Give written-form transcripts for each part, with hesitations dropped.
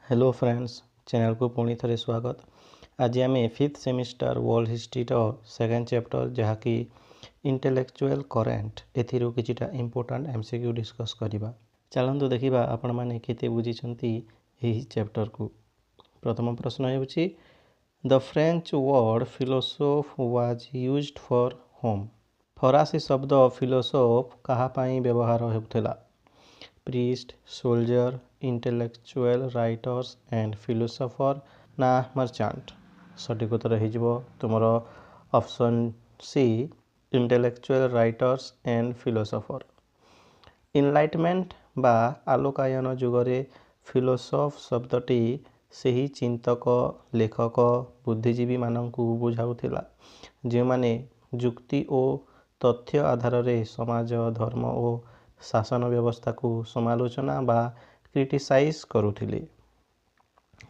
Hello friends, channel को पुणी थे स्वागत। आज आम 5th semester world history second chapter जहाँकि इंटेलेक्चुअल करेन्ट एथिरू किछिटा इंपोर्टेंट एमसीक्यू डिस्कस करिबा। चलंतु देखिबा आपण माने केते बुझिछंती एही चैप्टर को। प्रथम प्रश्न हेउछि the French word philosophe was used for whom. फरासी शब्द फिलोसोफ कहा पाई व्यवहार हेउथला? Priest, soldier, intellectual, writers and philosopher ना मर्चांट। सठिक उत्तर हो तुम option C intellectual, writers and philosopher. Enlightenment बा आलोकायन जुगरे फिलोसोफ शब्दटी सही चिंतक, लेखक, बुद्धिजीवी मानकु बुझाउथिला जे माने जुक्ति और तथ्य आधार रे समाज, धर्म और शासन व्यवस्था को समालोचना बा क्रिटिसाइज करुथिले।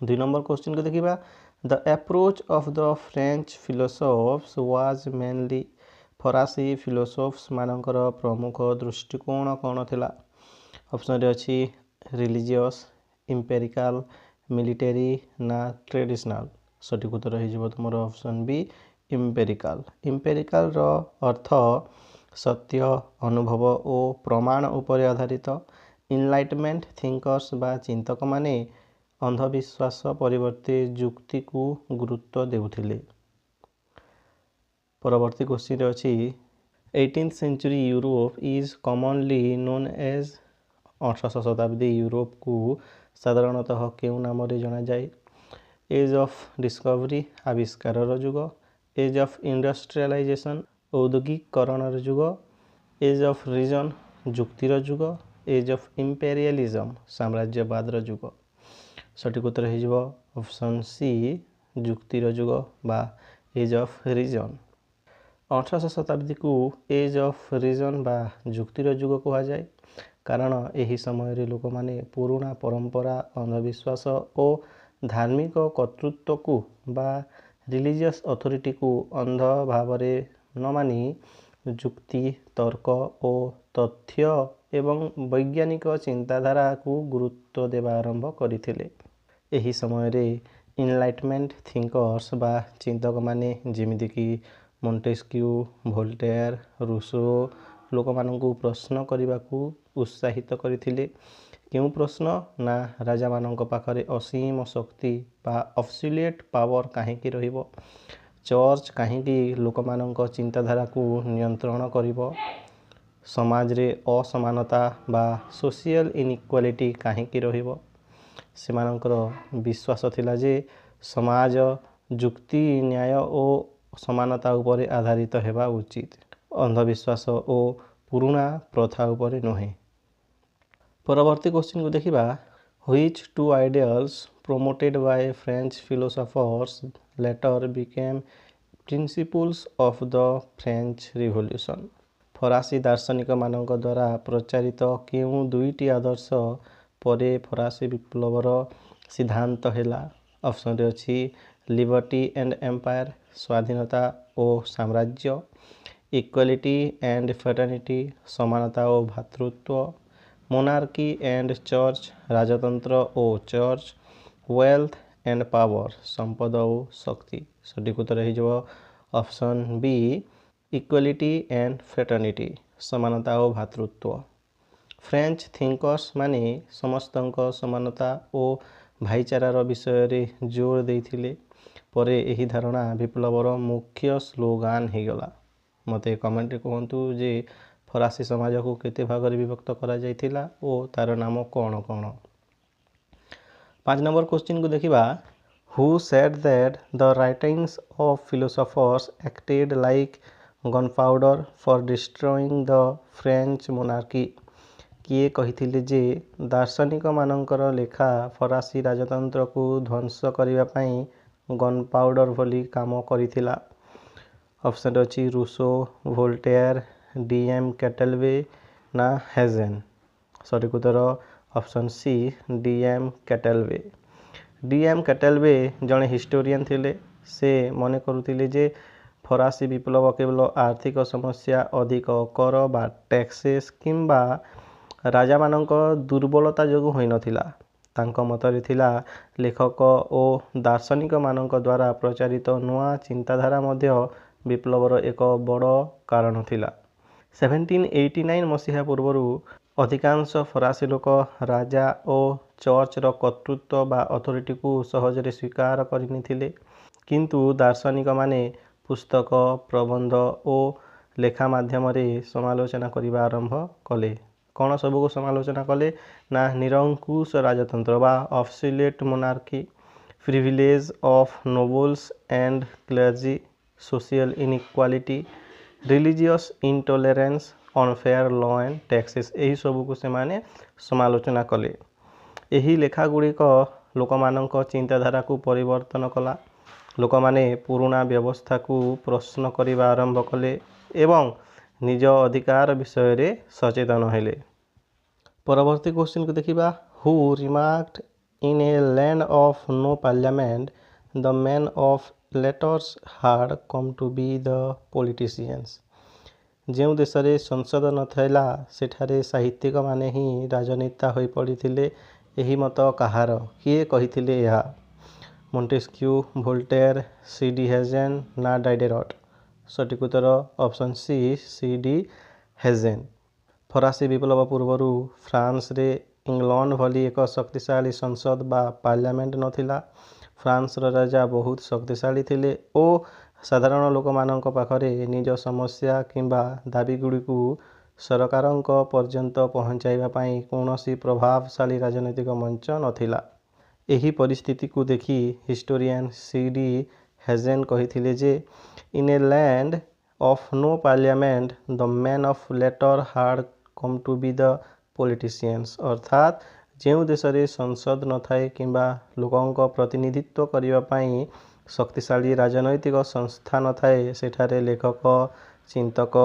2 नंबर क्वेश्चन को देखिबा the approach of the French philosophes was mainly. फरासी फिलोसोफ्स मानकर प्रमुख दृष्टिकोण कौन थिला? ऑप्शन रे अछि रिलीजियस, इंपेरिकल, मिलिटरी ना ट्रेडिशनल। सठिक उत्तर हो तुम ऑप्शन बी इंपेरिकल। इंपेरिकल रो अर्थ सत्य, अनुभव और प्रमाण उपर आधारित। इनलाइटमेंट थिंकर्स बा चिंतक माने अंधविश्वास परिवर्ते जुक्ति को गुरुत्व देउथिले। परवर्ती क्वेश्चन अछि 18th century Europe is commonly known as. 18th शताब्दी यूरोप को साधारणतः केउ नाम रे जाना जाए? एज ऑफ डिस्कवरी, आविष्कार युग। एज ऑफ इंडस्ट्रियलाइजेशन, औद्योगिकरण युग। एज ऑफ रीजन, जुक्तिर युग। एज ऑफ इंपेरियलिज्म, साम्राज्यवाद युग। सठिक उत्तर हो ऑप्शन सी जुक्तिर युग बा एज ऑफ रीजन। 18th शताब्दी को एज ऑफ रीजन बा जुक्तिर युग कहा जाए कारण यही समय रे लोक माने पुराना परंपरा, अंधविश्वास और धार्मिक कर्तृत्व को बा रिलीजियस अथॉरिटी को अंध भाव न मानी जुक्ति, तर्क और तथ्य एवं वैज्ञानिक चिंताधारा को गुरुत्व देवा आरंभ करथिले। एही समय रे इनलाइटमेंट थिंकर्स बा चिंतक माने जेमिति कि मोंटेस्क्यू, वोल्टेयर, रूसो लोक मानकु प्रश्न करने को उत्साहित करथिले। केउ प्रश्न ना राजा मानक पाखरे असीम शक्ति बा अब्सोल्यूट पावर काहेकि रहिबो? चर्च काहेकि लोक मानक चिंताधारा को नियंत्रण करिबो? समाज रे असमानता बा सोशल इनइक्वालिटी काहेकि रहिबो? सेमानकर विश्वास थिला जे समाज जुक्ति, न्याय और समानता उपरे आधारित हेबा उचित, अंधविश्वास और पुराना प्रथा उपरे नहे। परवर्ती क्वेश्चन को देखिबा which two ideals promoted by French philosophers later became principles of the French Revolution। फरासी दार्शनिक मानक द्वारा प्रचारित केउ दुईटी आदर्श परे फरासी विप्लवर सिद्धांत हेला? ऑप्शन रे अछि लिबर्टी एंड एम्पायर, स्वाधीनता और साम्राज्य। इक्वालिटी एंड फ्रेटर्निटी, समानता और भ्रातृत्व। मोनार्की एंड चर्च, राजतंत्र और चर्च। वेल्थ एंड पावर, संपद और शक्ति। सठिक उत्तर हो option B equality and fraternity, समानता और भ्रातृत्व। फ्रेंच थिंकर्स माने समस्तंक समानता और भाईचारार विषय रे जोर देथिले। परे एही धारणा विप्लवर मुख्य स्लोगान हो गला। मते कमेंट रे कहंतु जे फरासी समाज को केते भाग रे विभक्त करा जायथिला और तार नाम कौन कौन? 5 नंबर क्वेश्चन को देखिबा who said that the writings of philosophers acted like gunpowder for destroying the French monarchy. किए कहिथिले जे दार्शनिक मानकर लेखा फरासी राजतंत्र को ध्वंस करिवा पई गनपाउडर भली काम करिथिला? ऑप्शन अछि रूसो, वोल्टेयर, डीएम कैटलवे ना हेजेन। सठिक उत्तर ऑप्शन सी डीएम कैटलवे। डीएम कैटलवे जड़े हिस्टोरियन थिले। से मने करुथिले जे फरासी विप्लव केवल आर्थिक समस्या, अधिक कर बा टैक्सेस किंबा राजा मानक दुर्बलता जोगु होई नथिला, ତାଙ୍କ ମତରେ ଥିଲା ଲେଖକ ଓ ଦାର୍ଶନିକମାନଙ୍କ ଦ୍ୱାରା ପ୍ରଚାରିତ ନୂଆ ଚିନ୍ତାଧାରା ମଧ୍ୟ ବିପ୍ଳବର ଏକ ବଡ଼ କାରଣ ଥିଲା। 1789 ମସିହା ପୂର୍ବରୁ ଅଧିକାଂଶ ଫରାସୀ ଲୋକ ରାଜା ଓ ଚର୍ଚ୍ଚର କର୍ତ୍ତୃତ୍ୱ ବା ଅଥରିଟିକୁ ସହଜରେ ସ୍ୱୀକାର କରିନେଇଥିଲେ। କିନ୍ତୁ ଦାର୍ଶନିକମାନେ ପୁସ୍ତକ, ପ୍ରବନ୍ଧ ଓ ଲେଖା ମାଧ୍ୟମରେ ସମାଲୋଚନା କରିବା ଆରମ୍ଭ କଲେ। କ'ଣ ସବୁକୁ ସମାଲୋଚନା କଲେ? ନା ନିରଙ୍କୁଶ ରାଜତନ୍ତ୍ର ବା absolute monarchy, privilege of nobles and clergy, social inequality, religious intolerance, unfair law and taxes, ଏହିସବୁକୁ ସେମାନେ ସମାଲୋଚନା କଲେ। ଏହି ଲେଖାଗୁଡ଼ିକ ଲୋକମାନଙ୍କ ଚିନ୍ତାଧାରାକୁ ପରିବର୍ତ୍ତନ କଲା। ଲୋକମାନେ ପୁରୁଣା ବ୍ୟବସ୍ଥାକୁ ପ୍ରଶ୍ନ କରିବା ଆରମ୍ଭ କଲେ ଏବଂ ନିଜ ଅଧିକାର ବିଷୟରେ ସଚେତନ ହେଲେ। ପରବର୍ତ୍ତୀ କ୍ୱେଶ୍ଚିନ୍କୁ ଦେଖିବା। Who remarked in a land of no parliament the men of letters had come to be the politicians. ଯେଉଁ ଦେଶରେ ସଂସଦ ନଥିଲା ସେଠାରେ ସାହିତ୍ୟିକମାନେ ହିଁ ରାଜନେତା ହୋଇପଡ଼ିଥିଲେ। ଏହି ମତ କାହାର? କିଏ କହିଥିଲେ ଏହା? ମଣ୍ଟେସ୍କ୍ୟୁ, ଭୋଲ୍ଟେର, ସି.ଡି. ହେଜେନ୍ ନା ଡାଇଡେରଟ୍? ସଠିକ୍ ଉତ୍ତର ଅପସନ୍ ସି, ସି.ଡି. ହେଜେନ୍। ଫରାସୀ ବିପ୍ଳବ ପୂର୍ବରୁ ଫ୍ରାନ୍ସରେ ଇଂଲଣ୍ଡ ଭଳି ଏକ ଶକ୍ତିଶାଳୀ ସଂସଦ ବା ପାର୍ଲିଆମେଣ୍ଟ ନଥିଲା। ଫ୍ରାନ୍ସର ରାଜା ବହୁତ ଶକ୍ତିଶାଳୀ ଥିଲେ ଓ ସାଧାରଣ ଲୋକମାନଙ୍କ ପାଖରେ ନିଜ ସମସ୍ୟା କିମ୍ବା ଦାବିଗୁଡ଼ିକୁ ସରକାରଙ୍କ ପର୍ଯ୍ୟନ୍ତ ପହଞ୍ଚାଇବା ପାଇଁ କୌଣସି ପ୍ରଭାବଶାଳୀ ରାଜନୈତିକ ମଞ୍ଚ ନଥିଲା। ଏହି ପରିସ୍ଥିତିକୁ ଦେଖି ହିଷ୍ଟୋରିଆନ୍ ସି.ଡି. ହେଜେନ୍ କହିଥିଲେ ଯେ in a land of no parliament the men of letter had come to be the politicians. ଅର୍ଥାତ୍ ଯେଉଁ ଦେଶରେ ସଂସଦ ନଥାଏ କିମ୍ବା ଲୋକଙ୍କ ପ୍ରତିନିଧିତ୍ୱ କରିବା ପାଇଁ ଶକ୍ତିଶାଳୀ ରାଜନୈତିକ ସଂସ୍ଥା ନଥାଏ ସେଠାରେ ଲେଖକ, ଚିନ୍ତକ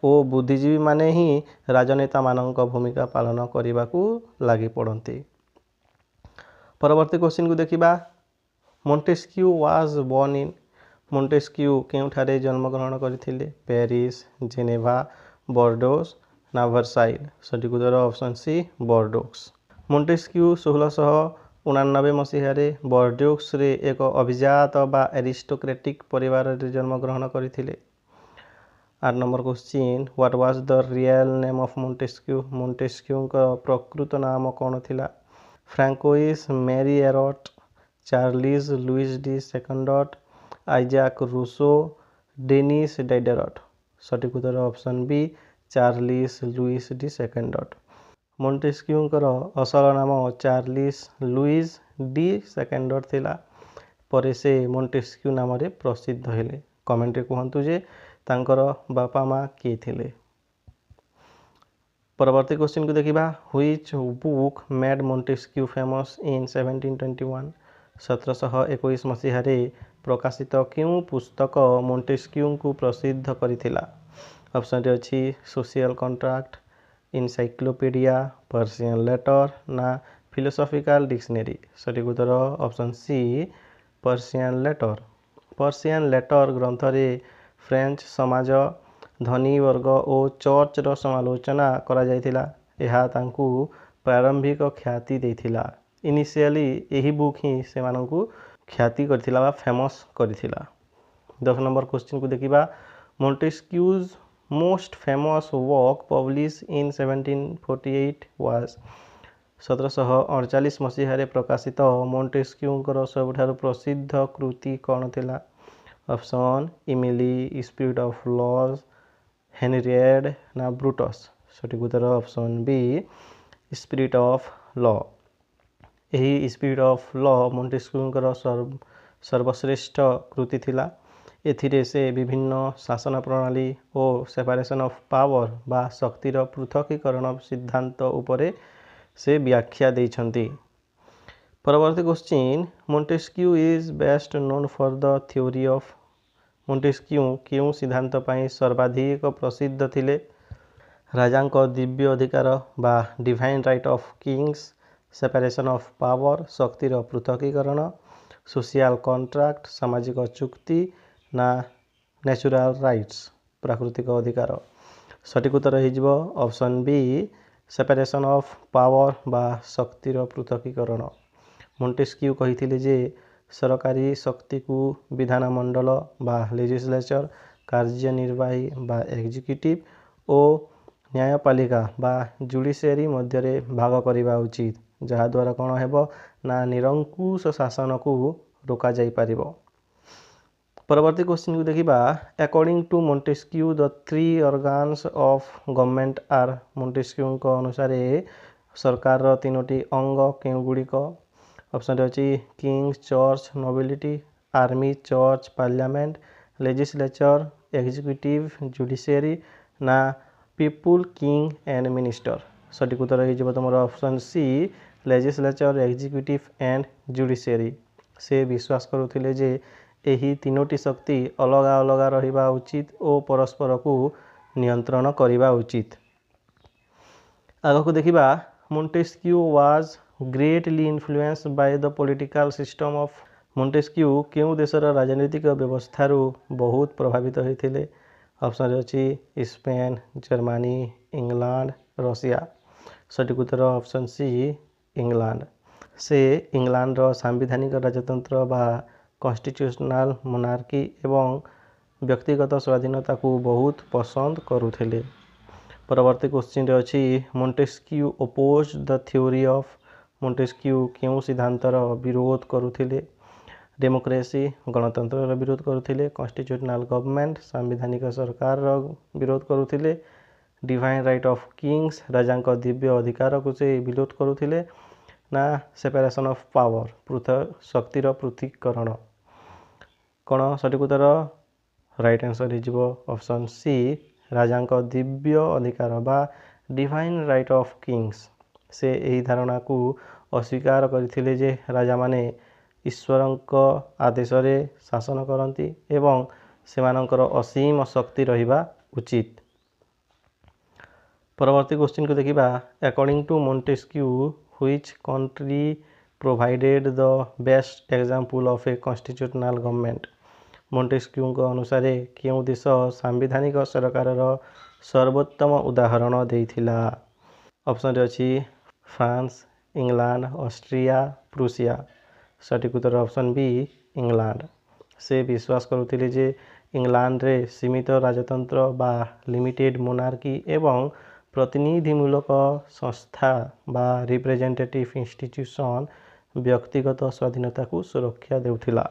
ଓ ବୁଦ୍ଧିଜୀବୀମାନେ ହିଁ ରାଜନେତାମାନଙ୍କ ଭୂମିକା ପାଳନ କରିବାକୁ ଲାଗିପଡ଼ନ୍ତି। ପରବର୍ତ୍ତୀ କ୍ୱେଶ୍ଚିନ୍କୁ ଦେଖିବା। ମଣ୍ଟେସ୍କ୍ୟୁ ୱାଜ୍ ବର୍ନ ଇନ୍। ମଣ୍ଟେସ୍କ୍ୟୁ କେଉଁଠାରେ ଜନ୍ମଗ୍ରହଣ କରିଥିଲେ? ପ୍ୟାରିସ୍, ଜେନେଭା, ବର୍ଡୋସ୍ ନା ଭର୍ସାଇଲ୍? ସଠିକ୍ ଉତ୍ତର ଅପସନ୍ ସି, ବର୍ଡୋକ୍ସ। ମଣ୍ଟେସ୍କ୍ୟୁ 1689 ମସିହାରେ ବର୍ଡୋକ୍ସରେ ଏକ ଅଭିଜାତ ବା ଆରିଷ୍ଟୋକ୍ରାଟିକ୍ ପରିବାରରେ ଜନ୍ମଗ୍ରହଣ କରିଥିଲେ। 8 number question. What was the real name of Montesquieu? ମଣ୍ଟେସ୍କ୍ୟୁଙ୍କ ପ୍ରକୃତ ନାମ କ'ଣ ଥିଲା? Francois Marie Arouet, Charles Louis de Secondat, Isaac Rousseau, Denis Diderot? ସଠିକ୍ ଉତ୍ତର option B, Charles Louis de Secondat. ମଣ୍ଟେସ୍କ୍ୟୁଙ୍କର ଅସଲ ନାମ ଚାର୍ଲିସ୍ ଲୁଇସ୍ ଡି ସେକଣ୍ଡଟ୍ ଥିଲା। ପରେ ସେ ମଣ୍ଟେସ୍କ୍ୟୁ ନାମରେ ପ୍ରସିଦ୍ଧ ହେଲେ। କମେଣ୍ଟରେ କୁହନ୍ତୁ ଯେ ତାଙ୍କର ବାପା ମା କିଏ ଥିଲେ। ପରବର୍ତ୍ତୀ କ୍ୱେଶ୍ଚିନ୍କୁ ଦେଖିବା। Which book made Montesquieu famous in 1721? 1721 ମସିହାରେ ପ୍ରକାଶିତ କେଉଁ ପୁସ୍ତକ ମଣ୍ଟେସ୍କ୍ୟୁଙ୍କୁ ପ୍ରସିଦ୍ଧ କରିଥିଲା? ଅପସନ୍ରେ ଅଛି social contract, encyclopaedia, Persian letter ନା ଫିଲୋସଫିକାଲ ଡିକ୍ସନେରୀ? ସଠିକ୍ ଉତ୍ତର option C, Persian letter. Persian letter ଗ୍ରନ୍ଥରେ ଫ୍ରେଞ୍ଚ ସମାଜ, ଧନୀ ବର୍ଗ ଓ ଚର୍ଚ୍ଚର ସମାଲୋଚନା କରାଯାଇଥିଲା। ଏହା ତାଙ୍କୁ ପ୍ରାରମ୍ଭିକ ଖ୍ୟାତି ଦେଇଥିଲା। ଇନିସିଆଲି ଏହି ବୁକ୍ ହିଁ ସେମାନଙ୍କୁ ଖ୍ୟାତି କରିଥିଲା ବା ଫେମସ୍ କରିଥିଲା। 10 ନମ୍ବର କ୍ୱେଶ୍ଚିନ୍କୁ ଦେଖିବା। Montesquieu's most famous work published in 1748 was? 1748 ମସିହାରେ ପ୍ରକାଶିତ ମଣ୍ଟେସ୍କ୍ୟୁଙ୍କର ସବୁଠାରୁ ପ୍ରସିଦ୍ଧ କୃତି କ'ଣ ଥିଲା? Option Emile, spirit of laws, Henriette ନା ବ୍ରୁଟସ୍? ସଠିକ୍ ଉତ୍ତର option B, spirit of law. ଏହି ସ୍ପିରିଟ୍ ଅଫ୍ ଲ ମଣ୍ଟେସ୍କ୍ୟୁଙ୍କର ସର୍ବଶ୍ରେଷ୍ଠ କୃତି ଥିଲା। ଏଥିରେ ସେ ବିଭିନ୍ନ ଶାସନ ପ୍ରଣାଳୀ ଓ ସେପାରେସନ୍ ଅଫ୍ ପାୱାର ବା ଶକ୍ତିର ପୃଥକୀକରଣ ସିଦ୍ଧାନ୍ତ ଉପରେ ସେ ବ୍ୟାଖ୍ୟା ଦେଇଛନ୍ତି। ପରବର୍ତ୍ତୀ question. Montesquieu is best known for the theory of? Montesquieu କେଉଁ ସିଦ୍ଧାନ୍ତ ପାଇଁ ସର୍ବାଧିକ ପ୍ରସିଦ୍ଧ ଥିଲେ? ରାଜାଙ୍କ ଦିବ୍ୟ ଅଧିକାର ବା divine right of kings, separation of power, ଶକ୍ତିର ପୃଥକୀକରଣ, ସୋସିଆଲ କଣ୍ଟ୍ରାକ୍ଟ, ସାମାଜିକ ଚୁକ୍ତି ନା ନ୍ୟାଚୁରାଲ ରାଇଟ୍ସ, ପ୍ରାକୃତିକ ଅଧିକାର? ସଠିକ୍ ଉତ୍ତର ହୋଇଯିବ option B, separation of power ବା ଶକ୍ତିର ପୃଥକୀକରଣ। मोंटेस्क्यू कहिथिले जे सरकारी शक्ति को विधानमंडल बा लेजिस्लेचर, कार्यनिर्वाही बा एग्जीक्यूटिव और न्यायपालिका बा जुडिशियरी मध्य भाग करने उचित, जहाद्वारा कौन हेब ना निरंकुश शासन को रोका जाई पारिबो। परवर्ती क्वेश्चन को देखिबा, according to Montesquieu the three organs of government are. Montesquieu अनुसार सरकार रो तीनोटी अंग केउ गुड़िक? ऑप्शन अच्छी king, church, nobility, army, church, parliament, legislature, executive, judiciary ना पीपुल, किंग एंड मिनिस्टर। सठिक उत्तर हो तुम option C, legislature, executive and judiciary. से विश्वास करुथिले जे एही तीनोटी शक्ति अलग अलग रहिबा उचित और परस्पर को नियंत्रण करिबा उचित। आग को देखिबा, Montesquieu was greatly influenced by the political system of. Montesquieu केउ देशर राजनीतिक व्यवस्था बहुत प्रभावित होते? ऑप्शन अच्छी स्पेन, जर्मनी, इंग्लैंड, रशिया। सठिक उत्तर ऑप्शन सी, इंग्लैंड। से इंग्लैंड रो सांविधानिक राजतंत्र बा कॉन्स्टिट्यूशनल मोनार्की एवं व्यक्तिगत स्वाधीनता को बहुत पसंद करुथिले। परवर्ती क्वेश्चन अच्छी Montesquieu oppose the theory of. Montesquieu केउ सिद्धांतर विरोध करुथिले? डेमोक्रेसी, गणतंत्र विरोध करुथिले, कॉन्स्टिट्यूशनल गवर्नमेंट, सांविधानिक सरकार विरोध करुथिले, डिवाइन राइट ऑफ किंग्स, राजा दिव्य अधिकार को से विरोध करुथिले ना सेपरेशन ऑफ पावर, पृथक शक्तिर पृथकीकरण। कौन सठिक उत्तर? राइट आंसर हो ऑप्शन सी, राजा दिव्य अधिकार बा डिवाइन राइट ऑफ किंग्स। से यही धारणा को अस्वीकार करथिले जे राजा माने ईश्वरଙ୍କ आदेश रे शासन करती एवं सेमानंकर असीम शक्ति रहिबा उचित। परवर्ती क्वेश्चन को देखिबा, according to Montesquieu which country provided the best example of a constitutional government. Montesquieu अनुसार केउ देश सांविधानिक सरकार सर्वोत्तम उदाहरण देइथिला? ऑप्शन अच्छी फ्रांस, इंग्लैंड, ऑस्ट्रिया, प्रूसिया। सठिक उत्तर ऑप्शन बी, इंग्लैंड। से विश्वास करुथिले जे इंग्लैंड रे सीमित राजतंत्र बा लिमिटेड मोनार्की एवं प्रतिनिधिमूलक संस्था बा रिप्रेजेंटेटिव इंस्टीट्यूशन व्यक्तिगत स्वाधीनता को सुरक्षा देउथिला।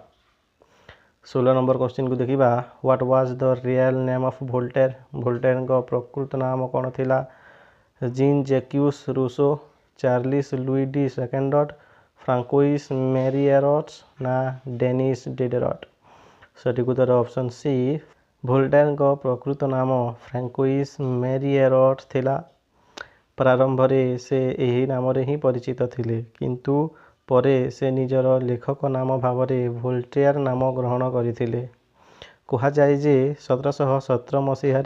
16 नंबर क्वेश्चन को देखिबा, what was the real name of Voltaire. Voltaire का प्रकृत नाम कौन थिला? Jean Jacques Rousseau, Charles Louis de Secondat, Francois Marie Arouet ना डेनिस डिडेरॉट। सठिक उत्तर ऑप्शन सी, वोल्टेयर का प्रकृत नाम फ्रांकोइस मेरियरॉट थिला। प्रारंभ रे से यही नाम रे ही परिचित थिले, किंतु परे से निजर लेखक नाम भाव रे वोल्टेयर नाम ग्रहण करथिले। कहा जाए जे 1717 मसीह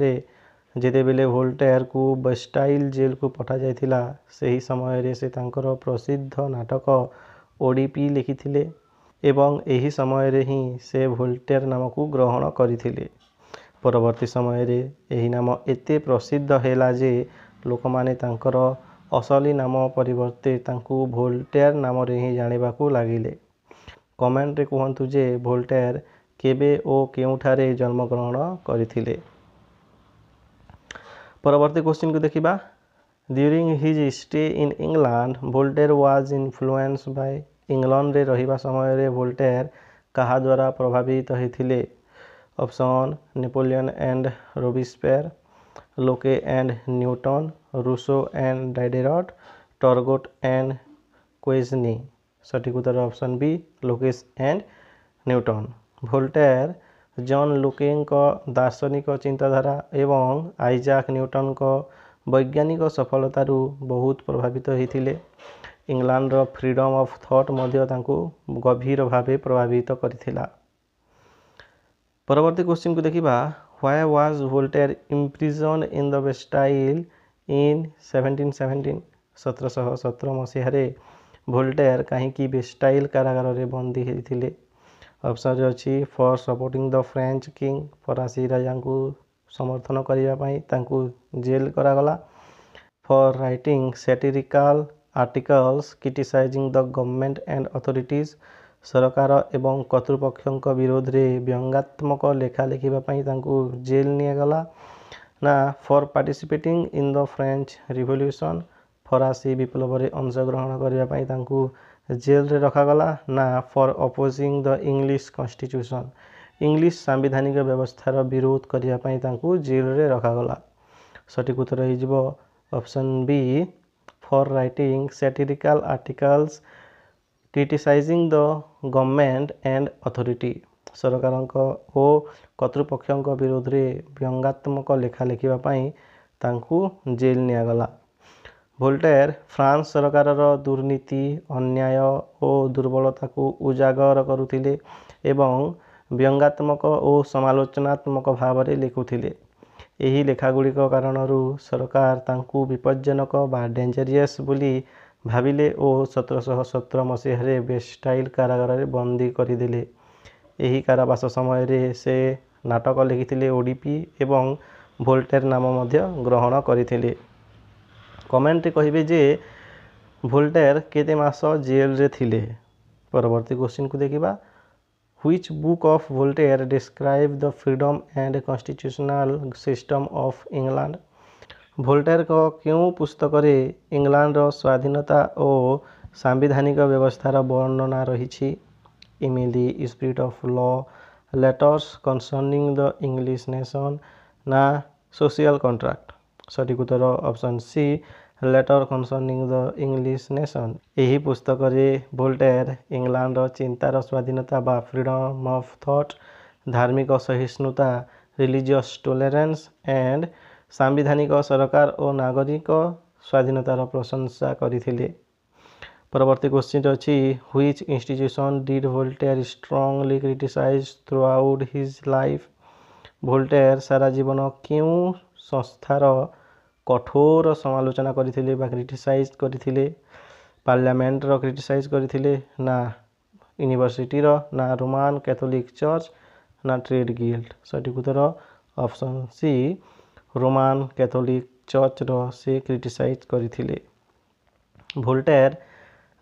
जेतेबेले वोल्टेयर को बस्टाइल जेल को पठा जाइथिला, सही समय रे से तांकर प्रसिद्ध नाटक ओडीपी लिखिथिले एवं एही समय रे ही से वोल्टेयर नाम को ग्रहण करथिले। परवर्ती समय रे एही नाम एते प्रसिद्ध हैला जे लोक माने तांकर असली नाम परिवर्ते तांकु वोल्टेयर नाम रे ही जानिबा को लागिले। कमेंट रे कहंतु जे वोल्टेयर केबे ओ केउठारे जन्म ग्रहण करथिले। परवर्ती क्वेश्चन को देखिबा, during his stay in England Voltaire was influenced by. England रे रहिबा समय रे वोल्टेयर कहा द्वारा प्रभावित होइथिले? Option Napoleon and Robespierre, Locke and Newton, Rousseau and Diderot, Turgot and Quesnay. सठिक उत्तर option B, Locke's and Newton. Voltaire John Locke दार्शनिक चिंताधारा एवं आइजाक न्यूटन को वैज्ञानिक सफलतारू बहुत प्रभावित होइथिले। इंग्लैंड रो फ्रीडम ऑफ थॉट मध्य तांको गभीर भावे प्रभावित करथिला। परवर्ती क्वेश्चन को देखिबा, why was Voltaire imprison in the Bastille in 1717। 1717 मसीह वोल्टेयर कहीं बेस्टाइल कारागार रे बंदी होइथिले? ऑप्शन अच्छी for supporting the French king, फरासी राजा को समर्थन करने जेल करागला, for writing satirical articles criticizing the government and authorities सरकार एवं कर्तृपक्षों विरोध में व्यंग्यात्मक लेखा लिखा जेल निगला ना for participating in the French revolution फरासी विप्लव में अंशग्रहण करने जेल रे रखागला ना for opposing the English constitution English सांविधानिक व्यवस्थार विरोध करने जेल रे रखागला। सठिक उत्तर हो option B for writing satirical articles criticizing the government and authority सरकार और कर्तृपक्षों विरोध में व्यंग्यात्मक लेखा लिखा जेल निगला। वोल्टेयर फ्रांस सरकार दुर्नीति अन्याय और दुर्बलता को उजागर करुथिले एवं व्यंग्यात्मक और समालोचनात्मक भाव में लिखुथिले। एही लेखागुड़िक कारणरू सरकार तांकु विपज्जनक बा डेंजरियस बोली भाविले और 1717 मसीह बेस्टाइल कारागार में बंदी करदेले। एही कारावास समय रे से नाटक लिखिथिले ओडीपी एवं वोल्टेयर नाम मध्य ग्रहण करथिले। कमेंट कहिबे जे वोल्टेयर केते मास जेल रे थिले। परवर्ती क्वेश्चन को देखिबा Which book of Voltaire describe the freedom and constitutional system of England? Voltaire को क्यों पुस्तक रे इंग्लैंड रो स्वाधीनता और सांविधानिक व्यवस्थार वर्णना रही? Emile spirit of law letters concerning the English nation ना सोशल कॉन्ट्रैक्ट। सठिक उत्तर option C letter concerning the English nation. यही पुस्तक रे वोल्टेयर इंग्लैंड चिंतार स्वाधीनता बा फ्रीडम ऑफ थॉट धार्मिक सहिष्णुता रिलीजियस टॉलरेंस एंड सांविधानिक सरकार और नागरिक स्वाधीनतार प्रशंसा करथिले। परवर्ती क्वेश्चन अच्छी which institution did Voltaire strongly criticise throughout his life? Voltaire सारा जीवन क्यों संस्थार कठोर समालोचना करथिले बा क्रिटिसाइज करथिले? पार्लियामेंट रो क्रिटिसाइज करथिले ना यूनिवर्सिटी रो ना रोमान कैथोलिक चर्च ना ट्रेड गिल्ड। सठिक उत्तर option C Roman Catholic church रो से क्रिटिसाइज करथिले। वोल्टेयर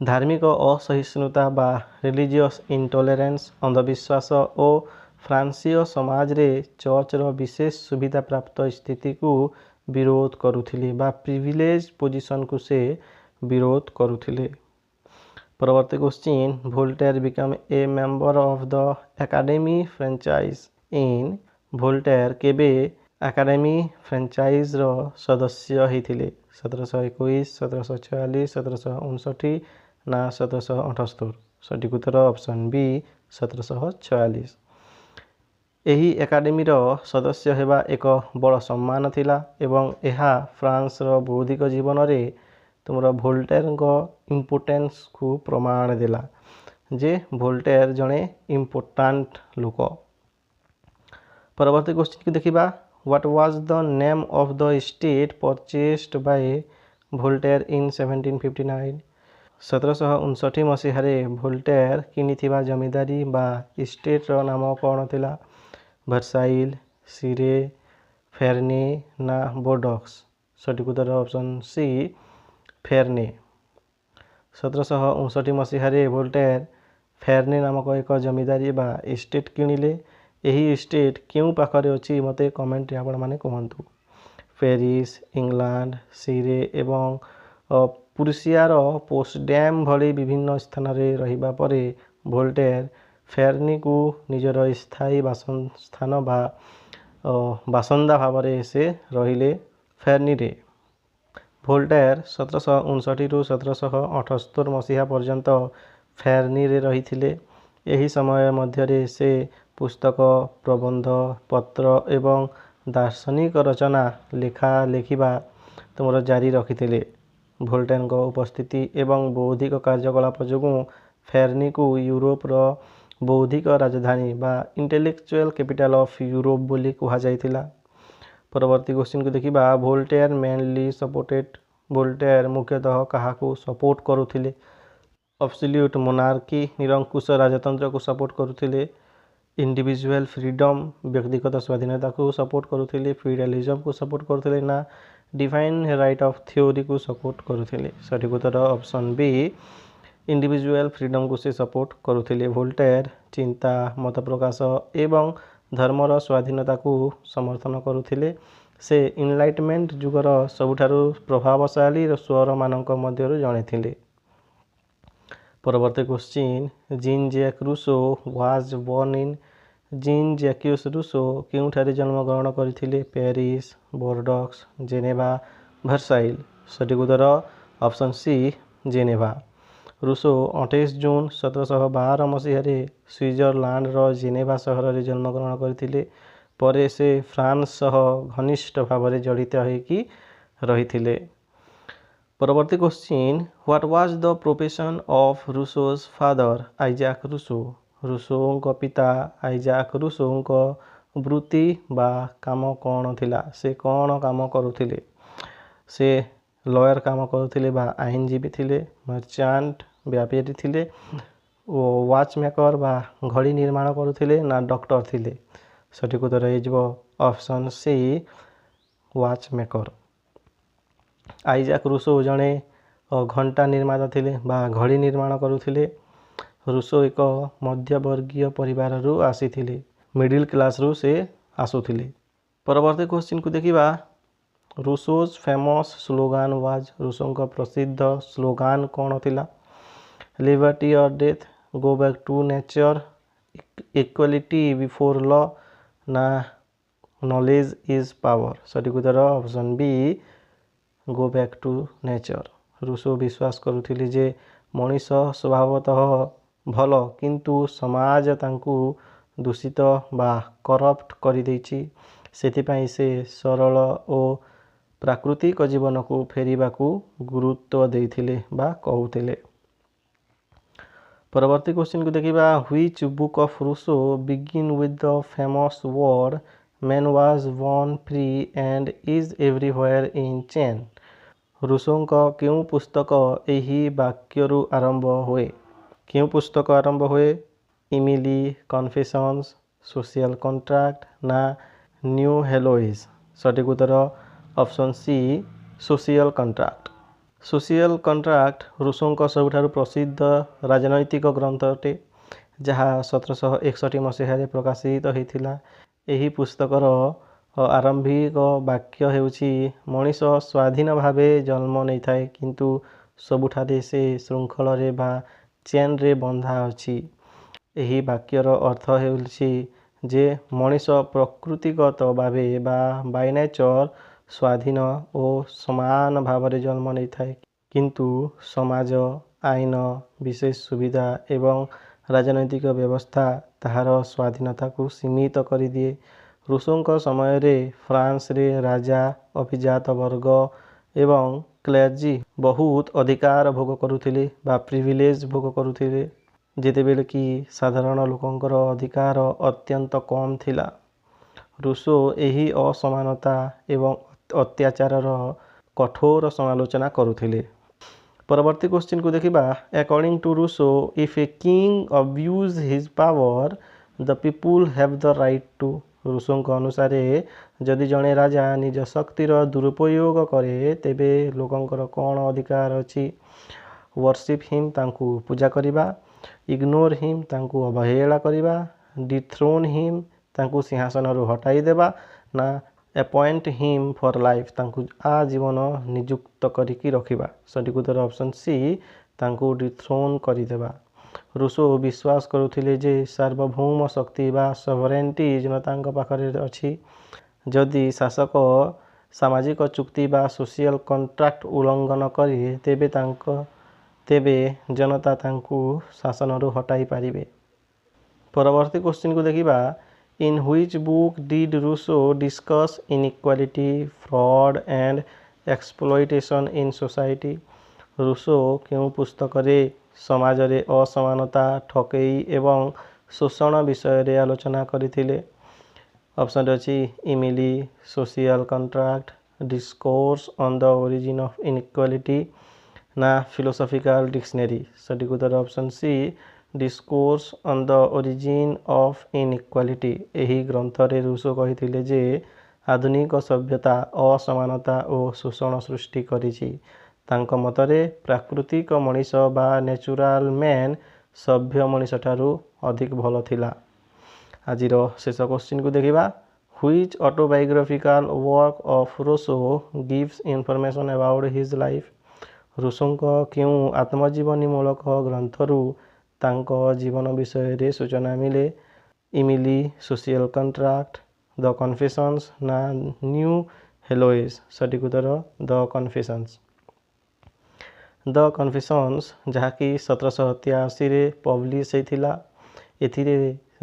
धार्मिक असहिष्णुता बा रिलीजियस इंटॉलरेंस अंधविश्वास और फ्रांसीय समाज रे चर्च रो विशेष सुविधा प्राप्त स्थिति को विरोध करुथिले बा प्रिविलेज पोजिशन को से विरोध करुथिले। परवर्ती question Voltaire become a member of the academy franchise in Voltaire केबे एकेडमी फ्रेंचाइज रो सदस्य होइथिले? 1721 1746 1759 ना 1778। सठिक उत्तर ऑप्शन बी 1746। यही एकाडेमी सदस्य होगा एक बड़ सम्मान थिला एवं यह फ्रांस रो बौद्धिक जीवन रे तुमर वोल्टेयर इम्पोर्टेंस को प्रमाण देला जे वोल्टेयर जड़े इम्पोर्टाट लोक। परवर्ती क्वेश्चन की देखिबा what was the name of the estate purchased by Voltaire in 1759? 1759 मसीह वोल्टेयर किनिथिबा जमींदारी बा स्टेट रो नाम कौन थिला? वर्साइल सिरे फेरने ना बोर्डक्स। सठिक उत्तर ऑप्शन सी फेरने। 1759 मसीह वोल्टेयर फेरने नामक एक जमींदारी बा स्टेट किणिले। यही स्टेट क्यों पाखरे अच्छी मते कमेंट आपण माने कहतु। पेरिस इंग्लैंड सिरे एवं पुरुषियार पोस्टडैम भली विभिन्न स्थान रे रहिबा परे वोल्टेयर फेरनी को निजर स्थायी बासस्थान बा बासंदा भाव से रहिले फेरनी रे। वोल्टेयर 1759 रु 1778 मसीहा पर्यंत फेरनी रे रहिथिले। यही समय मध्य से पुस्तक प्रबंध पत्र एवं दार्शनिक रचना लेखा लेखिबा तुमर जारी रखिथिले। वोल्टेयर उपस्थिति एवं बौद्धिक कार्यकलाप जो फेरनी को यूरोप रो बौद्धिक राजधानी बा इंटेलेक्चुअल कैपिटल ऑफ यूरोप बोली कहा जाइथिला। परवर्ती क्वेश्चन को देखिबा वोल्टेयर मेनली सपोर्टेड वोल्टेयर मुख्यतः कहा को सपोर्ट करुथिले? एब्सोल्यूट मोनार्की निरंकुश राजतंत्र को सपोर्ट करुथिले? इंडिविजुअल फ्रीडम व्यक्तिगत स्वाधीनता को सपोर्ट करुथिले? फ्यूडलिज्म को सपोर्ट करुथिले ना डिवाइन राइट ऑफ थ्योरी को सपोर्ट करुथिले सठिक उत्तर ऑप्शन बी इंडिविजुअल फ्रीडम को से सपोर्ट करुथिले वोल्टेयर चिंता मत प्रकाश एवं धर्मर स्वाधीनता को समर्थन करुथिले से इनलाइटमेंट जुगर सबुठारु प्रभावशाली स्वर मानक मध्यरु जणे थिले परवर्ती question Jean Jacques Rousseau was born in Jean Jacques Rousseau केउठारे जन्म ग्रहण करथिले पेरिस बोर्डक्स जेनेवा वर्साइल सठिक उत्तर option C Geneva Rousseau 28 June 1712 मसीह स्विट्जरलैंड रो जेनेवा सहर रे जन्म ग्रहण करथिले परे से फ्रांस सह घनिष्ठ भाव में जड़ित होइकी रहिथिले परवर्ती question what was the profession of Rousseau's father Isaac Rousseau Rousseau पिता आइजाक रूसों वृत्ति बा काम कौन थिला से कौन काम करुथिले से लॉयर काम करुथिले बा आईनजीवी थिले मर्चेंट व्यापारी थिले वॉच मेकर बा घड़ी निर्माण करुथिले ना डॉक्टर थिले सठिक उत्तर हो option C watchmaker Isaac Rousseau जड़े घंटा निर्माता थिले बा घड़ी निर्माण करुथिले रूसो एक मध्यवर्गीय परिवार रु आसीथिले मिडिल क्लास रु से आसुथिले परवर्ती क्वेश्चन को देखिबा Rousseau's famous slogan was Rousseau का प्रसिद्ध स्लोगान कौन थिला liberty or death go back to nature equality before law ना नॉलेज इज पावर सठिक उत्तर option B go back to nature Rousseau विश्वास करुथिले जे मनीष स्वभावतः भल किंतु समाज तांकु दूषित बा करप्ट कर देछि सेथिपाई से सरल और प्राकृतिक जीवन को फेरिबा को गुरुत्व देथिले बा कहूथिले परवर्ती क्वेश्चन को देखिबा which book of Rousseau begin with the famous word man was born free and is everywhere in chain Rousseau का क्यों पुस्तक यही वाक्यरु आरंभ हुए क्यों पुस्तक आरंभ हुए इमिली कन्फेशंस सोशल कॉन्ट्रैक्ट ना न्यू हेलोइज सठिक उत्तर option C social contract social contract Rousseau का सबुठारु प्रसिद्ध राजनैतिक ग्रंथ अटे जहाँ 1761 मसीह प्रकाशित होता यही पुस्तकर आरंभिक वाक्य हेउछि मनीष स्वाधीन भावे जन्म नहीं थाए किंतु सबुठारे से श्रृंखल रे बा चेन रे बंधा अछि यही वाक्यर अर्थ हेउछि जे मनीष प्रकृतिगत भावे बा बाय नेचर स्वाधीन और समान भाव रे जन्म नहीं थाए किंतु समाज आईन विशेष सुविधा एवं राजनैतिक व्यवस्था ताहार स्वाधीनता को सीमित कर दिए रूसों समय रे फ्रांस रे राजा अभिजात वर्ग एवं क्लर्जी बहुत अधिकार भोग करुथिले बा प्रिविलेज भोग करुथिले जेतेबेले कि साधारण लोकंकर अधिकार अत्यंत कम थिला रूसो यही असमानता एवं अत्याचार कठोर समालोचना करुथिले परवर्ती क्वेश्चन को देखिबा according to Rousseau if a king abuse his power the people have the right to Rousseau अनुसार जदि जड़े राजा निज शक्तिर दुरुपयोग करे तेबे लोकंकर कौन अधिकार अछि वर्शिप हिम तांकु पूजा करिबा इग्नोर हिम तांकु अवहेला करिबा डिथ्रोन हिम तांकु सिंहासन रु हटाई देबा ना अपॉइंट हिम फॉर लाइफ तांकु आजीवन नियुक्त करिकी रखिबा सठिक उत्तर ऑप्शन सी तांकु डिथ्रोन करिदेबा रूसो विश्वास करुथिले जे सार्वभौम शक्ति बा सॉवरेंटी जनतांक पाखरे अछि जदि शासक सामाजिक चुक्ति बा सोशल कॉन्ट्रैक्ट उल्लंघन करे तेबे जनता तांकु शासन रु हटाई पारिबे परवर्ती क्वेश्चन को देखिबा in which book did Rousseau discuss inequality fraud and exploitation in society Rousseau क्यों पुस्तक रे समाज रे असमानता ठकई एवं शोषण विषय रे आलोचना करथिले ऑप्शन अछि Emile social contract discourse on the origin of inequality ना फिलोसॉफिकल डिक्शनरी सठिक उत्तर option C discourse on the origin of inequality यही ग्रंथ रे रूसो कहिथिले जे ଆଧୁନିକ ସଭ୍ୟତା ଅସମାନତା ଓ ଶୋଷଣ ସୃଷ୍ଟି କରିଛି। ତାଙ୍କ ମତରେ ପ୍ରାକୃତିକ ମଣିଷ ବା ନ୍ୟାଚୁରାଲ ମ୍ୟାନ୍ ସଭ୍ୟ ମଣିଷଠାରୁ ଅଧିକ ଭଲ ଥିଲା। ଆଜିର ଶେଷ କୋଶ୍ଚିନ୍କୁ ଦେଖିବା। Which autobiographical work of Rousseau gives information about his life? ରୁଷୋଙ୍କ କେଉଁ ଆତ୍ମଜୀବନୀମୂଳକ ଗ୍ରନ୍ଥରୁ ତାଙ୍କ ଜୀବନ ବିଷୟରେ ସୂଚନା ମିଳେ? ଇମିଲି, ସୋସିଆଲ କଣ୍ଟ୍ରାକ୍ଟ, ଦ କନଫେସନ୍ସ ନା ନ୍ୟୁ ହେଲୋଏସ୍? ସଠିକ୍ ଉତ୍ତର ଦ କନଫେସନ୍ସ। ଦ କନଫେସନ୍ସ, ଯାହାକି 1783ରେ ପବ୍ଲିଶ ହୋଇଥିଲା। ଏଥିରେ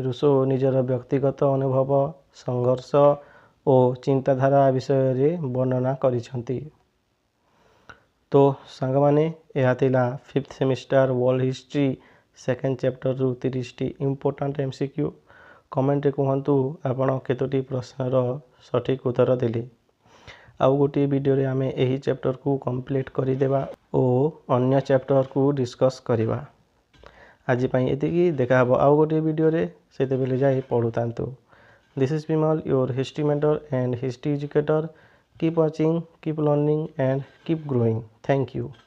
ରୁଷୋ ନିଜର ବ୍ୟକ୍ତିଗତ ଅନୁଭବ, ସଂଘର୍ଷ ଓ ଚିନ୍ତାଧାରା ବିଷୟରେ ବର୍ଣ୍ଣନା କରିଛନ୍ତି। ତ ସାଙ୍ଗମାନେ, ଏହା ଥିଲା 5th semester world history second ଚାପ୍ଟରରୁ 30ଟି ଇମ୍ପୋର୍ଟାଣ୍ଟ MCQ। କମେଣ୍ଟରେ କୁହନ୍ତୁ ଆପଣ କେତୋଟି ପ୍ରଶ୍ନର ସଠିକ୍ ଉତ୍ତର ଦେଲେ। ଆଉ ଗୋଟିଏ ଭିଡ଼ିଓରେ ଆମେ ଏହି ଚାପ୍ଟରକୁ କମ୍ପ୍ଲିଟ୍ କରିଦେବା ଓ ଅନ୍ୟ ଚାପ୍ଟରକୁ ଡିସ୍କସ୍ କରିବା। ଆଜି ପାଇଁ ଏତିକି। ଦେଖାହେବ ଆଉ ଗୋଟିଏ ଭିଡ଼ିଓରେ। ସେତେବେଳେ ଯାଇ ପଢ଼ୁଥାନ୍ତୁ। This is Bimal, your history mentor and history educator. Keep watching, keep learning and keep growing. Thank you.